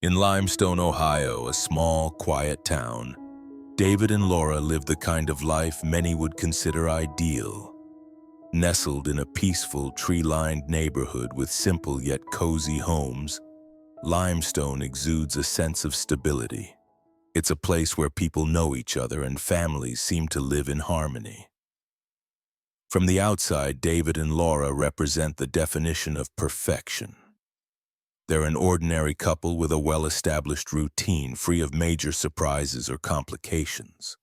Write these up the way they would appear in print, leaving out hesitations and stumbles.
In Limestone, Ohio, a small, quiet town, David and Laura live the kind of life many would consider ideal. Nestled in a peaceful, tree-lined neighborhood with simple yet cozy homes, Limestone exudes a sense of stability. It's a place where people know each other and families seem to live in harmony. From the outside, David and Laura represent the definition of perfection. They're an ordinary couple with a well-established routine free of major surprises or complications.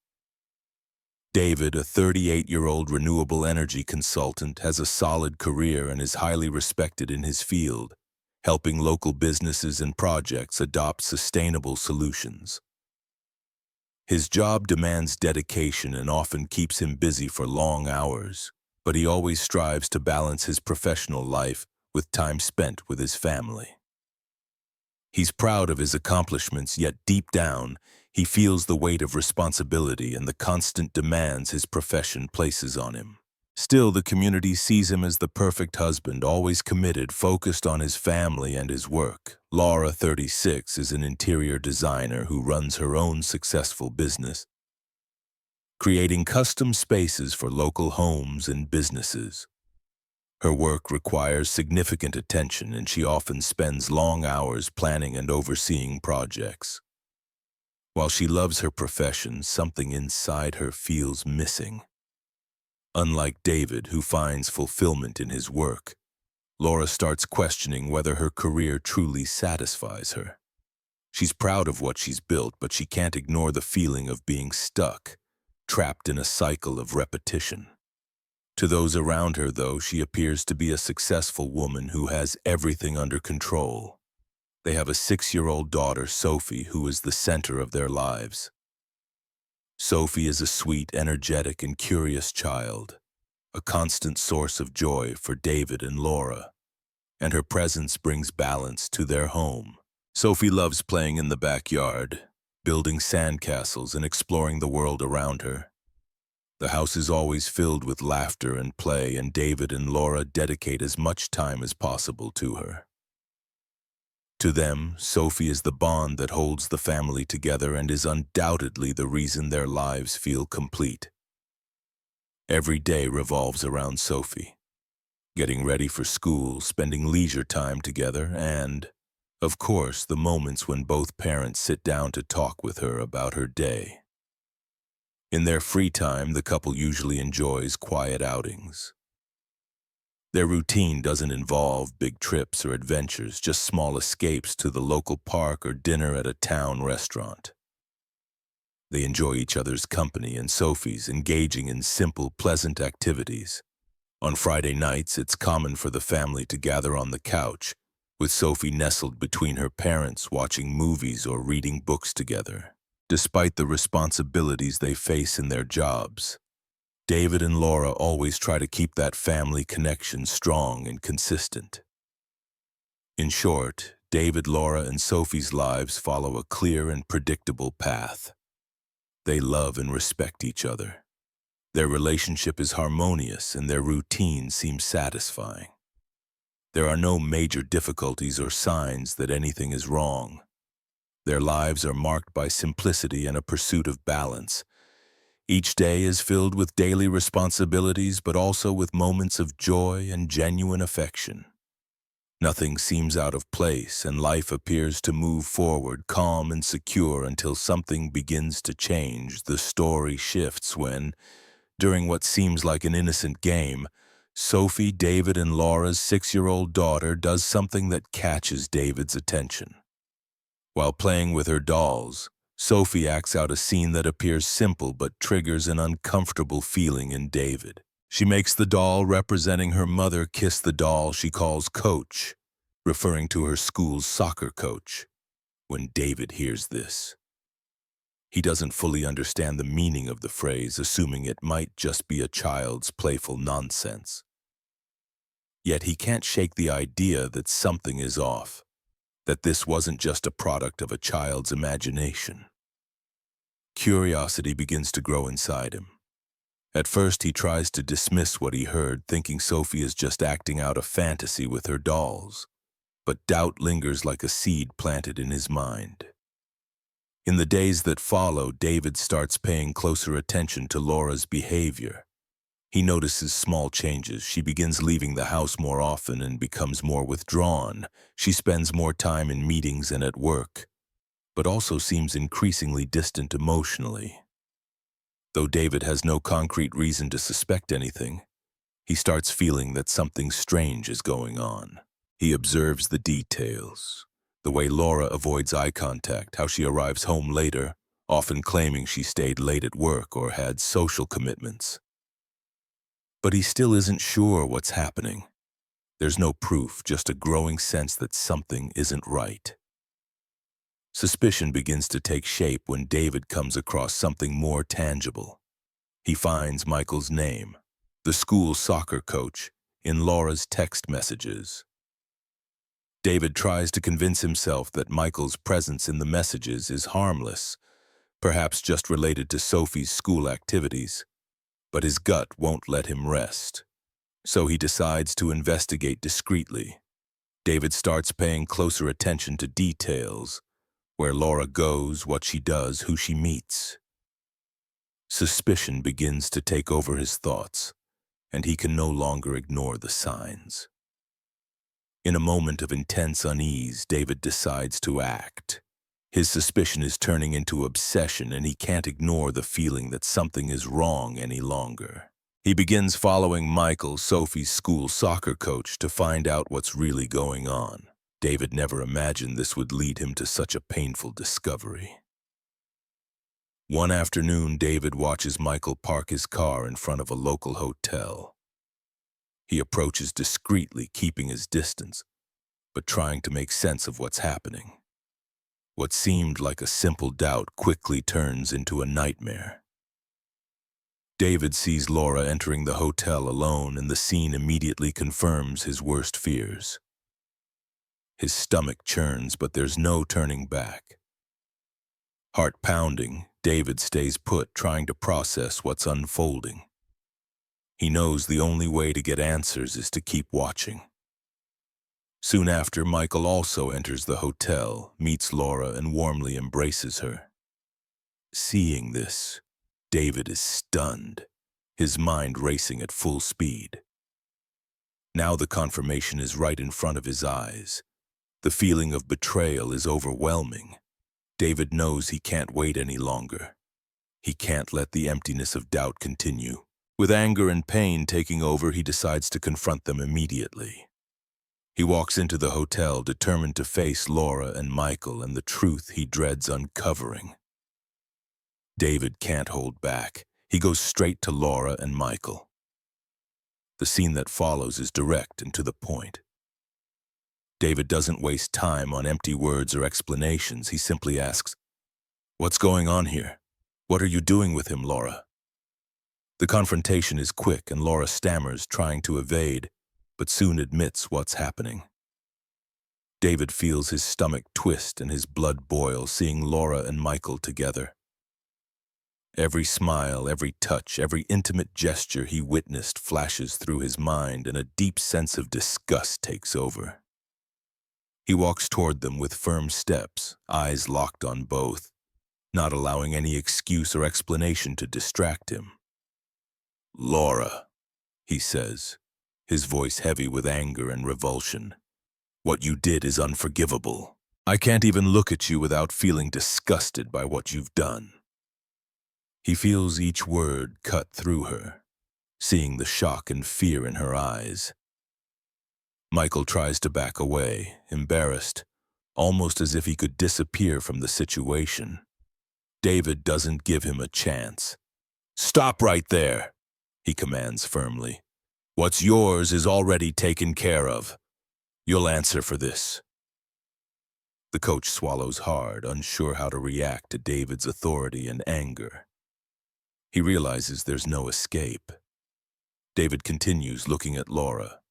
David, a 38-year-old renewable energy consultant, has a solid career and is highly respected in his field, helping local businesses and projects adopt sustainable solutions. His job demands dedication and often keeps him busy for long hours, but he always strives to balance his professional life with time spent with his family. He's proud of his accomplishments, yet deep down, he feels the weight of responsibility and the constant demands his profession places on him. Still, the community sees him as the perfect husband, always committed, focused on his family and his work. Laura, 36, is an interior designer who runs her own successful business, creating custom spaces for local homes and businesses. Her work requires significant attention, and she often spends long hours planning and overseeing projects. While she loves her profession, something inside her feels missing. Unlike David, who finds fulfillment in his work, Laura starts questioning whether her career truly satisfies her. She's proud of what she's built, but she can't ignore the feeling of being stuck, trapped in a cycle of repetition. To those around her, though, she appears to be a successful woman who has everything under control. They have a 6-year-old daughter, Sophie, who is the center of their lives. Sophie is a sweet, energetic, and curious child, a constant source of joy for David and Laura, and her presence brings balance to their home. Sophie loves playing in the backyard, building sandcastles and exploring the world around her. The house is always filled with laughter and play, and David and Laura dedicate as much time as possible to her. To them, Sophie is the bond that holds the family together and is undoubtedly the reason their lives feel complete. Every day revolves around Sophie, getting ready for school, spending leisure time together, and, of course, the moments when both parents sit down to talk with her about her day. In their free time, the couple usually enjoys quiet outings. Their routine doesn't involve big trips or adventures, just small escapes to the local park or dinner at a town restaurant. They enjoy each other's company, and Sophie's engaging in simple, pleasant activities. On Friday nights, it's common for the family to gather on the couch, with Sophie nestled between her parents, watching movies or reading books together. Despite the responsibilities they face in their jobs, David and Laura always try to keep that family connection strong and consistent. In short, David, Laura, and Sophie's lives follow a clear and predictable path. They love and respect each other. Their relationship is harmonious, and their routine seems satisfying. There are no major difficulties or signs that anything is wrong. Their lives are marked by simplicity and a pursuit of balance. Each day is filled with daily responsibilities, but also with moments of joy and genuine affection. Nothing seems out of place, and life appears to move forward calm and secure until something begins to change. The story shifts when, during what seems like an innocent game, Sophie, David, and Laura's 6-year-old daughter does something that catches David's attention. While playing with her dolls, Sophie acts out a scene that appears simple but triggers an uncomfortable feeling in David. She makes the doll representing her mother kiss the doll she calls Coach, referring to her school's soccer coach. When David hears this, he doesn't fully understand the meaning of the phrase, assuming it might just be a child's playful nonsense. Yet he can't shake the idea that something is off, that this wasn't just a product of a child's imagination. Curiosity begins to grow inside him. At first, he tries to dismiss what he heard, thinking Sophie is just acting out a fantasy with her dolls. but doubt lingers like a seed planted in his mind. In the days that follow, David starts paying closer attention to Laura's behavior. He notices small changes. She begins leaving the house more often and becomes more withdrawn. She spends more time in meetings and at work, but also seems increasingly distant emotionally. Though David has no concrete reason to suspect anything, he starts feeling that something strange is going on. He observes the details. The way Laura avoids eye contact, how she arrives home later, often claiming she stayed late at work or had social commitments. But he still isn't sure what's happening. There's no proof, just a growing sense that something isn't right. Suspicion begins to take shape when David comes across something more tangible. He finds Michael's name, the school soccer coach, in Laura's text messages. David tries to convince himself that Michael's presence in the messages is harmless, perhaps just related to Sophie's school activities, but his gut won't let him rest. So he decides to investigate discreetly. David starts paying closer attention to details, where Laura goes, what she does, who she meets. Suspicion begins to take over his thoughts, and he can no longer ignore the signs. In a moment of intense unease, David decides to act. His suspicion is turning into obsession, and he can't ignore the feeling that something is wrong any longer. He begins following Michael, Sophie's school soccer coach, to find out what's really going on. David never imagined this would lead him to such a painful discovery. One afternoon, David watches Michael park his car in front of a local hotel. He approaches discreetly, keeping his distance, but trying to make sense of what's happening. What seemed like a simple doubt quickly turns into a nightmare. David sees Laura entering the hotel alone, and the scene immediately confirms his worst fears. His stomach churns, but there's no turning back. Heart pounding, David stays put, trying to process what's unfolding. He knows the only way to get answers is to keep watching. Soon after, Michael also enters the hotel, meets Laura, and warmly embraces her. Seeing this, David is stunned, his mind racing at full speed. Now the confirmation is right in front of his eyes. The feeling of betrayal is overwhelming. David knows he can't wait any longer. He can't let the emptiness of doubt continue. With anger and pain taking over, he decides to confront them immediately. He walks into the hotel, determined to face Laura and Michael and the truth he dreads uncovering. David can't hold back. He goes straight to Laura and Michael. The scene that follows is direct and to the point. David doesn't waste time on empty words or explanations. He simply asks, "What's going on here? What are you doing with him, Laura?" The confrontation is quick, and Laura stammers, trying to evade, but soon admits what's happening. David feels his stomach twist and his blood boil, seeing Laura and Michael together. Every smile, every touch, every intimate gesture he witnessed flashes through his mind, and a deep sense of disgust takes over. He walks toward them with firm steps, eyes locked on both, not allowing any excuse or explanation to distract him. "Laura," he says, his voice heavy with anger and revulsion. "What you did is unforgivable. I can't even look at you without feeling disgusted by what you've done." He feels each word cut through her, seeing the shock and fear in her eyes. Michael tries to back away, embarrassed, almost as if he could disappear from the situation. David doesn't give him a chance. "Stop right there," he commands firmly. "What's yours is already taken care of. You'll answer for this." The coach swallows hard, unsure how to react to David's authority and anger. He realizes there's no escape. David continues, looking at Laura.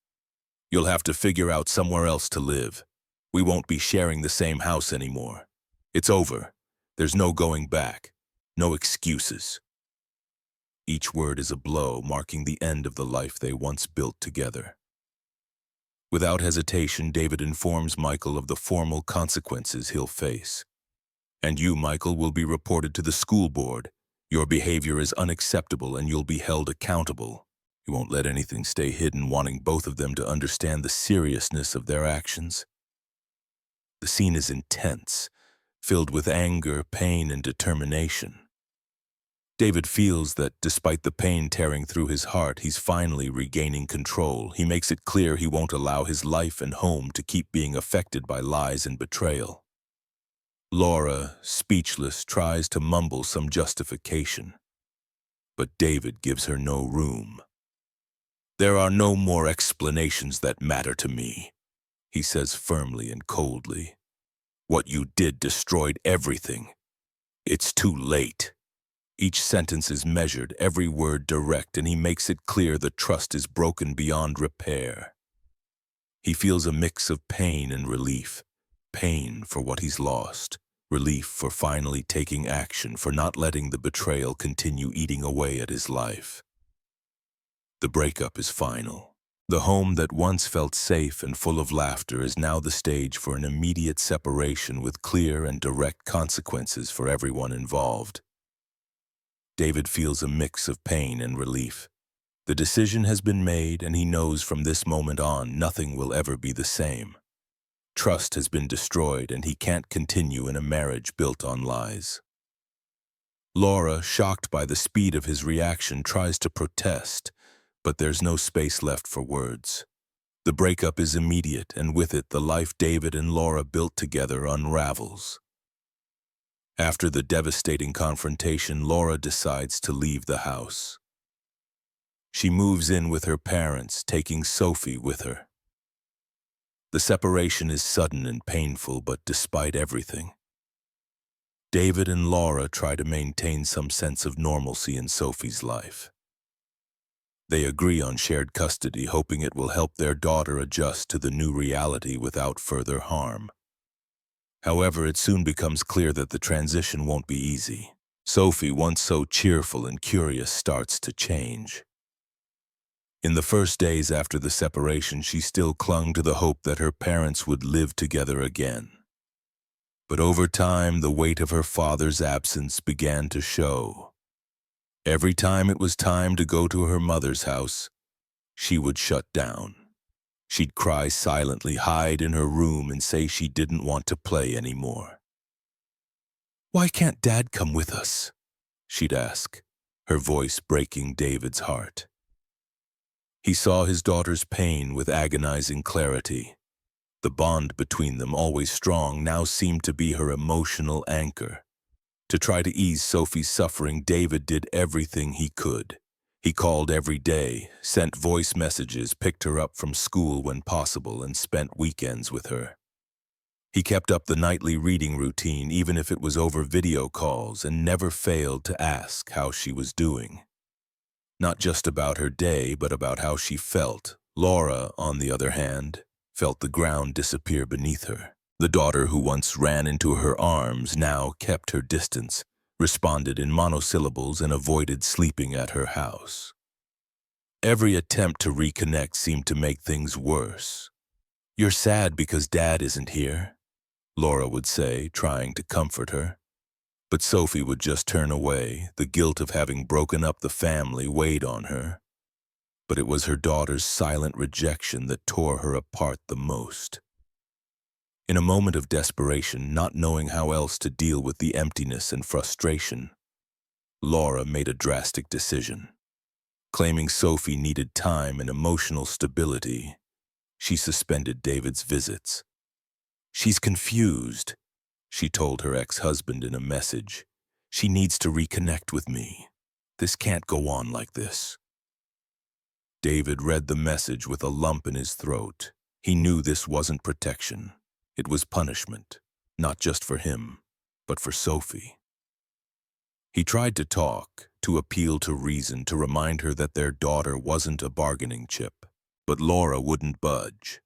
"You'll have to figure out somewhere else to live. We won't be sharing the same house anymore. It's over. There's no going back. No excuses." Each word is a blow, marking the end of the life they once built together. Without hesitation, David informs Michael of the formal consequences he'll face. "And you, Michael, will be reported to the school board. Your behavior is unacceptable and you'll be held accountable." He won't let anything stay hidden, wanting both of them to understand the seriousness of their actions. The scene is intense, filled with anger, pain, and determination. David feels that despite the pain tearing through his heart, he's finally regaining control. He makes it clear he won't allow his life and home to keep being affected by lies and betrayal. Laura, speechless, tries to mumble some justification, but David gives her no room. "There are no more explanations that matter to me," he says firmly and coldly. "What you did destroyed everything. It's too late." Each sentence is measured, every word direct, and he makes it clear the trust is broken beyond repair. He feels a mix of pain and relief. Pain for what he's lost. Relief for finally taking action, for not letting the betrayal continue eating away at his life. The breakup is final. The home that once felt safe and full of laughter is now the stage for an immediate separation with clear and direct consequences for everyone involved. David feels a mix of pain and relief. The decision has been made, and he knows from this moment on nothing will ever be the same. Trust has been destroyed, and he can't continue in a marriage built on lies. Laura, shocked by the speed of his reaction, tries to protest, but there's no space left for words. The breakup is immediate, and with it, the life David and Laura built together unravels. After the devastating confrontation, Laura decides to leave the house. She moves in with her parents, taking Sophie with her. The separation is sudden and painful, but despite everything, David and Laura try to maintain some sense of normalcy in Sophie's life. They agree on shared custody, hoping it will help their daughter adjust to the new reality without further harm. However, it soon becomes clear that the transition won't be easy. Sophie, once so cheerful and curious, starts to change. In the first days after the separation, she still clung to the hope that her parents would live together again. But over time, the weight of her father's absence began to show. Every time it was time to go to her mother's house, she would shut down. She'd cry silently, hide in her room, and say she didn't want to play anymore. "Why can't Dad come with us?" she'd ask, her voice breaking David's heart. He saw his daughter's pain with agonizing clarity. The bond between them, always strong, now seemed to be her emotional anchor. To try to ease Sophie's suffering, David did everything he could. He called every day, sent voice messages, picked her up from school when possible, and spent weekends with her. He kept up the nightly reading routine, even if it was over video calls, and never failed to ask how she was doing. Not just about her day, but about how she felt. Laura, on the other hand, felt the ground disappear beneath her. The daughter who once ran into her arms now kept her distance, responded in monosyllables, and avoided sleeping at her house. Every attempt to reconnect seemed to make things worse. "You're sad because Dad isn't here," Laura would say, trying to comfort her. But Sophie would just turn away. The guilt of having broken up the family weighed on her. But it was her daughter's silent rejection that tore her apart the most. In a moment of desperation, not knowing how else to deal with the emptiness and frustration, Laura made a drastic decision. Claiming Sophie needed time and emotional stability, she suspended David's visits. "She's confused," she told her ex-husband in a message. "She needs to reconnect with me. This can't go on like this." David read the message with a lump in his throat. He knew this wasn't protection. It was punishment, not just for him, but for Sophie. He tried to talk, to appeal to reason, to remind her that their daughter wasn't a bargaining chip, but Laura wouldn't budge.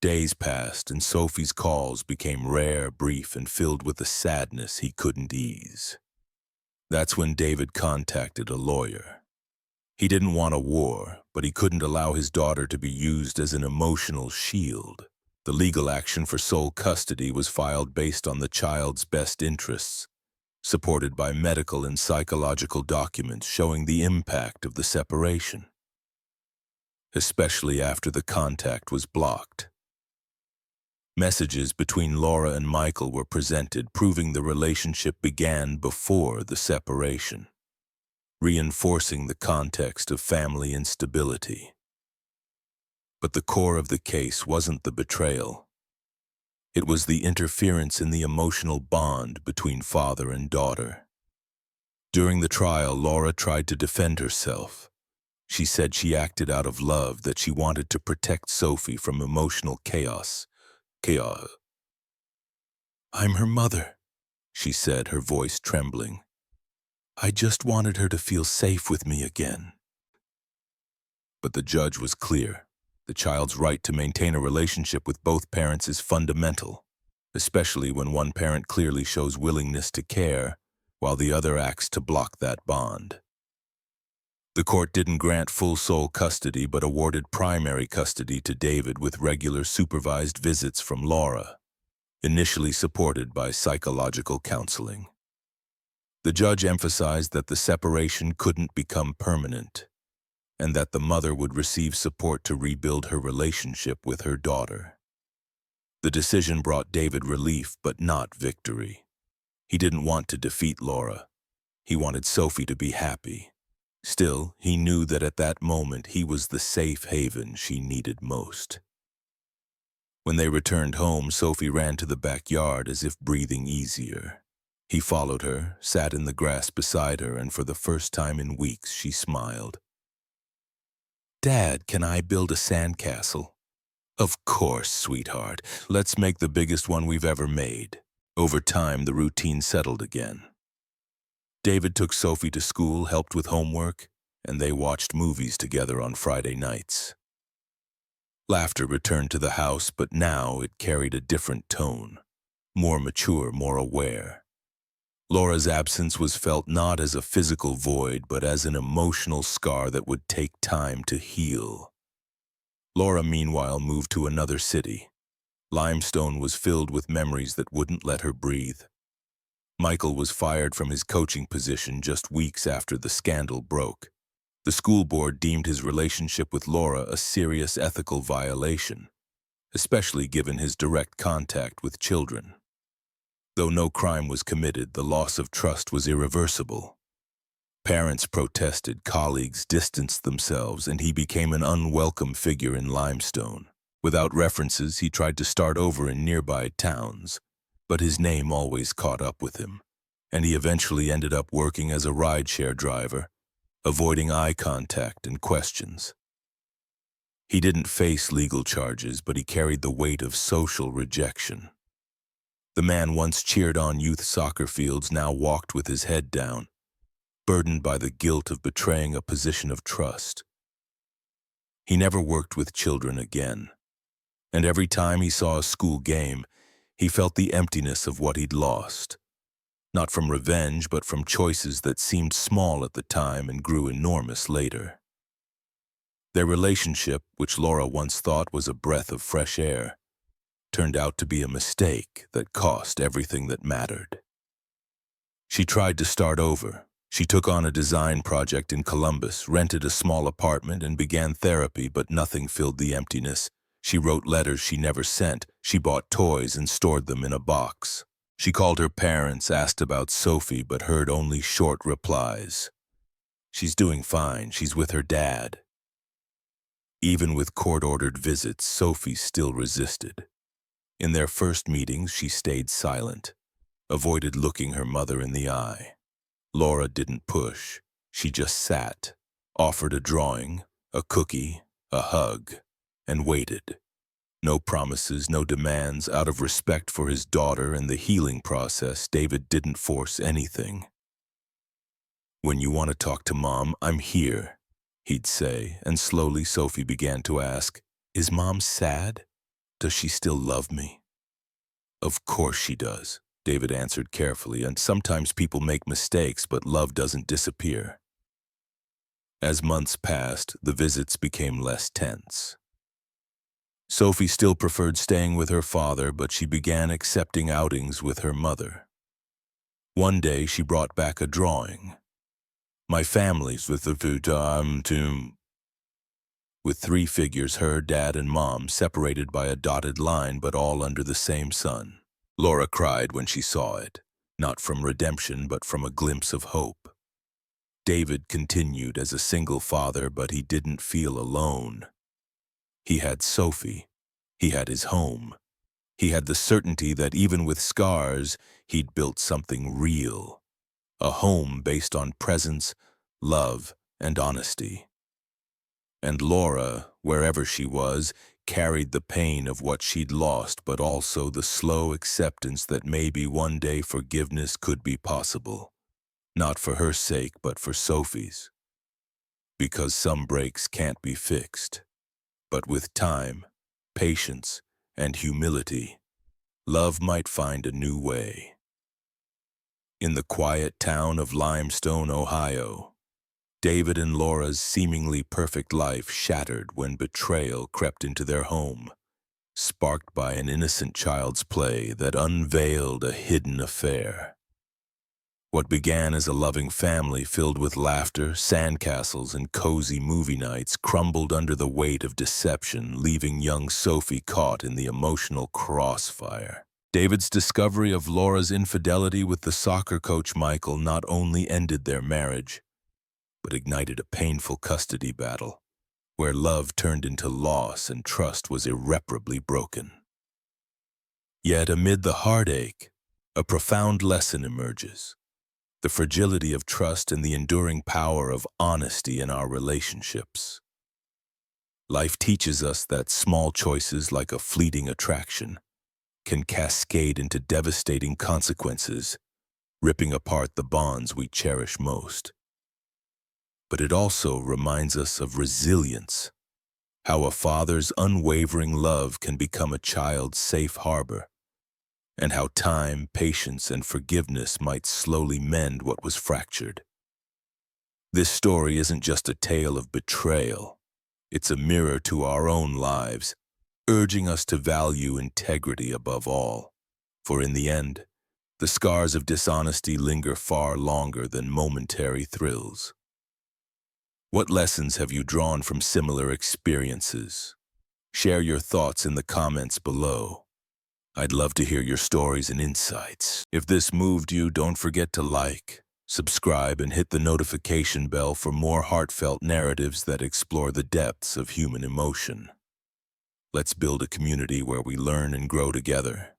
Days passed, and Sophie's calls became rare, brief, and filled with a sadness he couldn't ease. That's when David contacted a lawyer. He didn't want a war, but he couldn't allow his daughter to be used as an emotional shield. The legal action for sole custody was filed based on the child's best interests, supported by medical and psychological documents showing the impact of the separation, especially after the contact was blocked. Messages between Laura and Michael were presented, proving the relationship began before the separation, reinforcing the context of family instability. But the core of the case wasn't the betrayal. It was the interference in the emotional bond between father and daughter. During the trial, Laura tried to defend herself. She said she acted out of love, that she wanted to protect Sophie from emotional chaos. "I'm her mother," she said, her voice trembling. "I just wanted her to feel safe with me again." But the judge was clear. The child's right to maintain a relationship with both parents is fundamental, especially when one parent clearly shows willingness to care, while the other acts to block that bond. The court didn't grant full sole custody, but awarded primary custody to David with regular supervised visits from Laura, initially supported by psychological counseling. The judge emphasized that the separation couldn't become permanent, and that the mother would receive support to rebuild her relationship with her daughter. The decision brought David relief, but not victory. He didn't want to defeat Laura. He wanted Sophie to be happy. Still, he knew that at that moment he was the safe haven she needed most. When they returned home, Sophie ran to the backyard as if breathing easier. He followed her, sat in the grass beside her, and for the first time in weeks she smiled. "Dad, can I build a sandcastle?" "Of course, sweetheart. Let's make the biggest one we've ever made." Over time, the routine settled again. David took Sophie to school, helped with homework, and they watched movies together on Friday nights. Laughter returned to the house, but now it carried a different tone, more mature, more aware. Laura's absence was felt not as a physical void, but as an emotional scar that would take time to heal. Laura, meanwhile, moved to another city. Limestone was filled with memories that wouldn't let her breathe. Michael was fired from his coaching position just weeks after the scandal broke. The school board deemed his relationship with Laura a serious ethical violation, especially given his direct contact with children. Though no crime was committed, the loss of trust was irreversible. Parents protested, colleagues distanced themselves, and he became an unwelcome figure in Limestone. Without references, he tried to start over in nearby towns, but his name always caught up with him, and he eventually ended up working as a rideshare driver, avoiding eye contact and questions. He didn't face legal charges, but he carried the weight of social rejection. The man once cheered on youth soccer fields now walked with his head down, burdened by the guilt of betraying a position of trust. He never worked with children again, and every time he saw a school game, he felt the emptiness of what he'd lost. Not from revenge, but from choices that seemed small at the time and grew enormous later. Their relationship, which Laura once thought was a breath of fresh air, turned out to be a mistake that cost everything that mattered. She tried to start over. She took on a design project in Columbus, rented a small apartment, and began therapy, but nothing filled the emptiness. She wrote letters she never sent. She bought toys and stored them in a box. She called her parents, asked about Sophie, but heard only short replies. "She's doing fine. She's with her dad." Even with court-ordered visits, Sophie still resisted. In their first meetings, she stayed silent, avoided looking her mother in the eye. Laura didn't push. She just sat, offered a drawing, a cookie, a hug, and waited. No promises, no demands. Out of respect for his daughter and the healing process, David didn't force anything. "When you want to talk to Mom, I'm here," he'd say, and slowly Sophie began to ask, "Is Mom sad? Does she still love me?" "Of course she does," David answered carefully, "and sometimes people make mistakes, but love doesn't disappear." As months passed, the visits became less tense. Sophie still preferred staying with her father, but she began accepting outings with her mother. One day, she brought back a drawing. My family's with the with three figures, her, dad, and mom, separated by a dotted line but all under the same sun. Laura cried when she saw it, not from redemption but from a glimpse of hope. David continued as a single father, but he didn't feel alone. He had Sophie. He had his home. He had the certainty that even with scars, he'd built something real. A home based on presence, love, and honesty. And Laura, wherever she was, carried the pain of what she'd lost, but also the slow acceptance that maybe one day forgiveness could be possible. Not for her sake, but for Sophie's. Because some breaks can't be fixed. But with time, patience, and humility, love might find a new way. In the quiet town of Limestone, Ohio, David and Laura's seemingly perfect life shattered when betrayal crept into their home, sparked by an innocent child's play that unveiled a hidden affair. What began as a loving family filled with laughter, sandcastles, and cozy movie nights crumbled under the weight of deception, leaving young Sophie caught in the emotional crossfire. David's discovery of Laura's infidelity with the soccer coach Michael not only ended their marriage, but ignited a painful custody battle, where love turned into loss and trust was irreparably broken. Yet amid the heartache, a profound lesson emerges: the fragility of trust and the enduring power of honesty in our relationships. Life teaches us that small choices, like a fleeting attraction, can cascade into devastating consequences, ripping apart the bonds we cherish most. But it also reminds us of resilience, how a father's unwavering love can become a child's safe harbor, and how time, patience, and forgiveness might slowly mend what was fractured. This story isn't just a tale of betrayal. It's a mirror to our own lives, urging us to value integrity above all. For in the end, the scars of dishonesty linger far longer than momentary thrills. What lessons have you drawn from similar experiences? Share your thoughts in the comments below. I'd love to hear your stories and insights. If this moved you, don't forget to like, subscribe, and hit the notification bell for more heartfelt narratives that explore the depths of human emotion. Let's build a community where we learn and grow together.